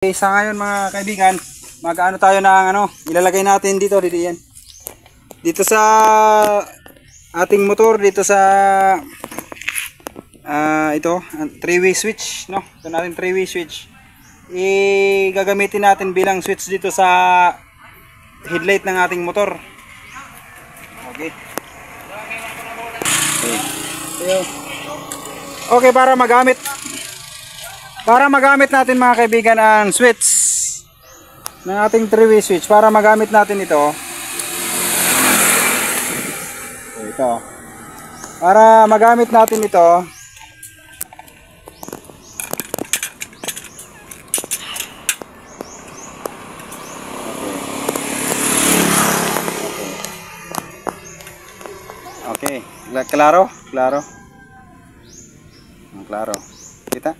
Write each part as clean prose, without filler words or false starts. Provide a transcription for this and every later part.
Okay, sa ngayon mga kaibigan, mag-ano tayo ng ilalagay natin dito yan. Dito sa ating motor, dito sa ito, 3-way switch, no? Ito natin 3-way switch. Gagamitin natin bilang switch dito sa headlight ng ating motor. Okay. Okay, para magamit natin mga kaibigan ang switch ng ating 3-way switch, para magamit natin ito, para magamit natin ito, okay, klaro, kita.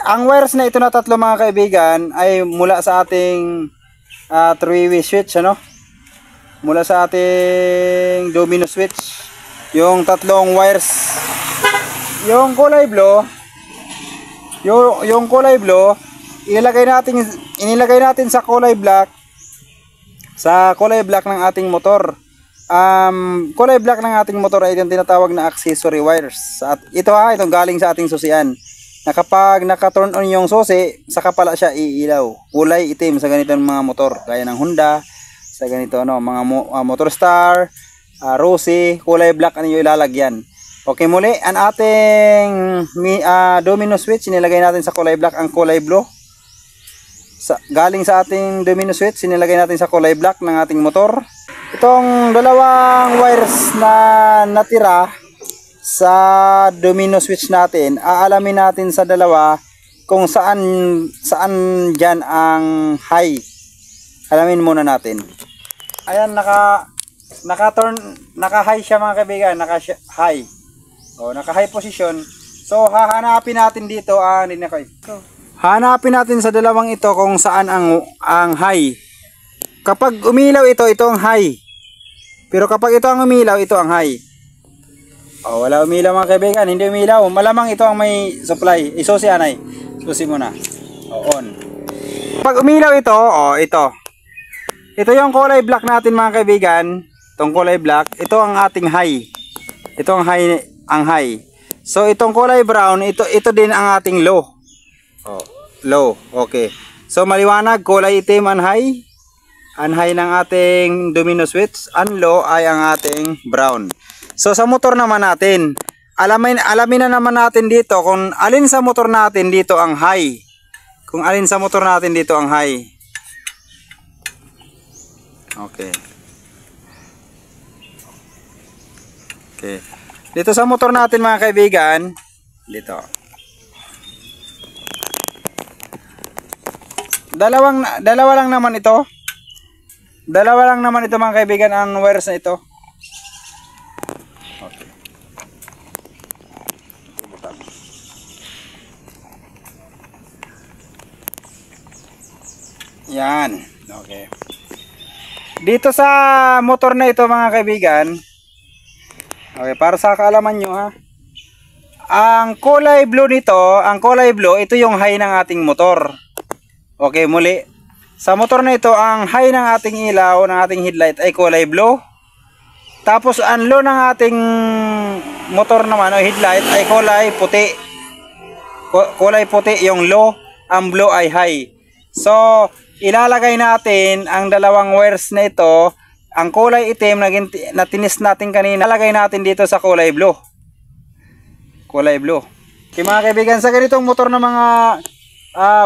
Ang wires na ito na tatlo mga kaibigan ay mula sa ating 3-way switch, mula sa ating domino switch. Yung tatlong wires, yung kulay blue, inilagay natin sa kulay black, ng ating motor. Kulay black ng ating motor ay yung tinatawag na accessory wires. At itong galing sa ating susian, na kapag naka-turn on yung susi, saka pala siya iilaw. Kulay itim sa ganito ng mga motor, gaya ng Honda, sa ganito mga Motor Star, Rossi, kulay black yung ilalagyan. Okay, muli ang ating domino switch, nilagay natin sa kulay black ang kulay blue. Galing sa ating domino switch, nilagay natin sa kulay black ng ating motor. Itong dalawang wires na natira sa domino switch natin, aalamin natin sa dalawa kung saan dyan ang high. Alamin muna natin. Ayan, naka-high siya mga kaibigan, naka-high. Naka-high position. So hahanapin natin dito hanapin natin sa dalawang ito kung saan ang high. Kapag umilaw ito ang high. Pero kapag ito ang umilaw, ito ang high. Wala umilaw mga kaibigan, hindi umilaw. Malamang ito ang may supply. Isusi anay. Susi muna. On. Pag umilaw ito, ito. Ito yung kulay black natin mga kaibigan. Itong kulay black, ito ang ating high. Ito ang high. So itong kulay brown, ito din ang ating low. Low. Okay. So maliwanag, kulay itim ang high. Ang high ng ating domino switch, ang low ay ang ating brown. So sa motor naman natin, alamin na naman natin dito kung alin sa motor natin dito ang high. Kung alin sa motor natin dito ang high. Okay. Dito sa motor natin mga kaibigan, dito. Dalawa lang naman ito. Dalawa lang naman ito mga kaibigan ang wires na ito. Okay. Yan. Okay. Dito sa motor na ito mga kaibigan. Okay, para sa kaalaman nyo ang kulay blue nito, ito yung high ng ating motor. Okay, muli. Sa motor na ito, ang high ng ating ilaw, ng ating headlight ay kulay blue. Tapos ang low ng ating motor naman o headlight ay kulay puti. Kulay puti yung low, ang blue ay high. So, ilalagay natin ang dalawang wires na ito, ang kulay itim na tinis natin kanina, ilalagay natin dito sa kulay blue. Kulay blue. Okay mga kaibigan, sa ganitong motor na mga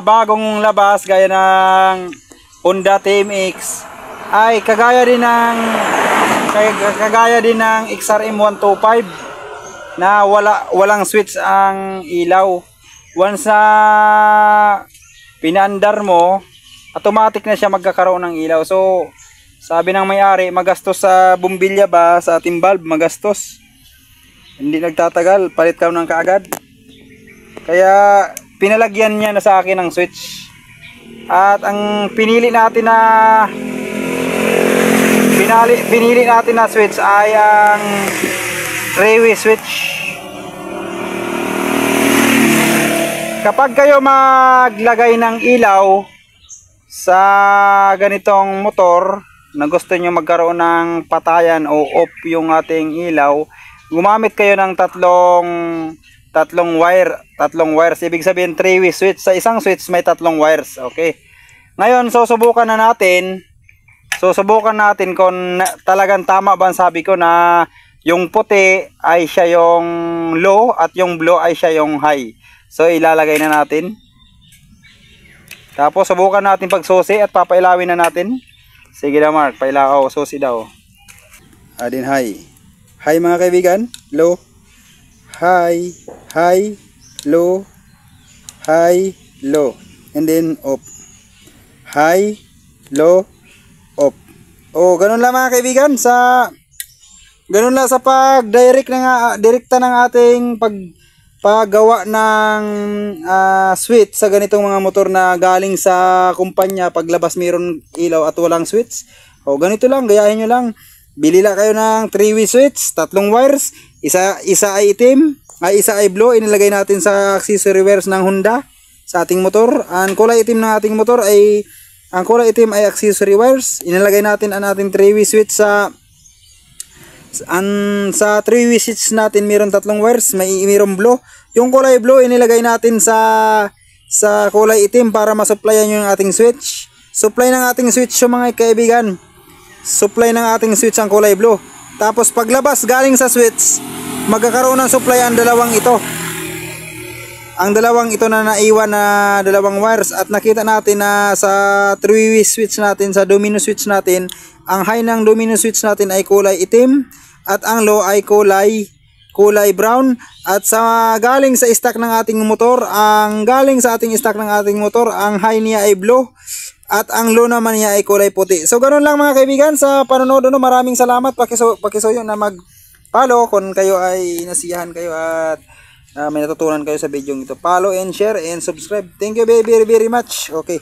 bagong labas, gaya ng Honda TMX, ay kagaya din ng XRM 125 na walang switch ang ilaw. Once na pinaandar mo, automatic na siya magkakaroon ng ilaw. So sabi ng may-ari, magastos sa bumbilya ba, sa ating bulb, magastos. Hindi nagtatagal, palit ka ng kaagad. Kaya pinalagyan niya na sa akin ng switch. At ang pinili natin na switch ay ang 3-way switch. kapag kayo maglagay ng ilaw sa ganitong motor na gusto nyo magkaroon ng patayan o off yung ating ilaw, gumamit kayo ng tatlong wires. Ibig sabihin 3-way switch. Sa isang switch may tatlong wires. Okay. Ngayon, susubukan natin kung talagang tama ba ang sabi ko na yung puti ay siya yung low at yung blue ay siya yung high. So ilalagay na natin. Tapos subukan natin pagsusi at papailawin na natin. Sige na Mark, pailaw, susi daw. Adin high. High mga kaibigan, low. High, high, low, high, low. And then off. High, low, off. Oh, ganun lang mga kaibigan ganun lang sa direkta ng ating paggawa ng switch sa ganitong mga motor na galing sa kumpanya. Paglabas mayroon ilaw at walang switch. O ganito lang, gayahin nyo lang. Bili lang kayo ng 3-way switch, tatlong wires, isa ay itim, isa ay blue. Inilagay natin sa accessory wires ng Honda sa ating motor. Ang kulay itim ng ating motor ay accessory wires. Inilagay natin ang ating 3-way switch sa 3-way switch natin. Mayroon tatlong wires, mayroon blue. Yung kulay blue inilagay natin sa kulay itim para masupplyan yung ating switch. Supply ng ating switch yung mga kaibigan. Supply ng ating switch ang kulay blue. Tapos paglabas galing sa switch, magkakaroon ng supply ang dalawang ito. Ang dalawang ito na naiwan na dalawang wires, at nakita natin na sa 3-way switch natin, sa domino switch natin, ang high ng domino switch natin ay kulay itim at ang low ay kulay brown. At sa galing sa stock ng ating motor, ang high niya ay blue at ang low naman niya ay kulay puti. So ganoon lang mga kaibigan sa panonood. Maraming salamat. Pakisuyo na mag-follow kung kayo ay nasiyahan kayo at may natutunan kayo sa video ito. Follow and share and subscribe. Thank you very very much. Okay.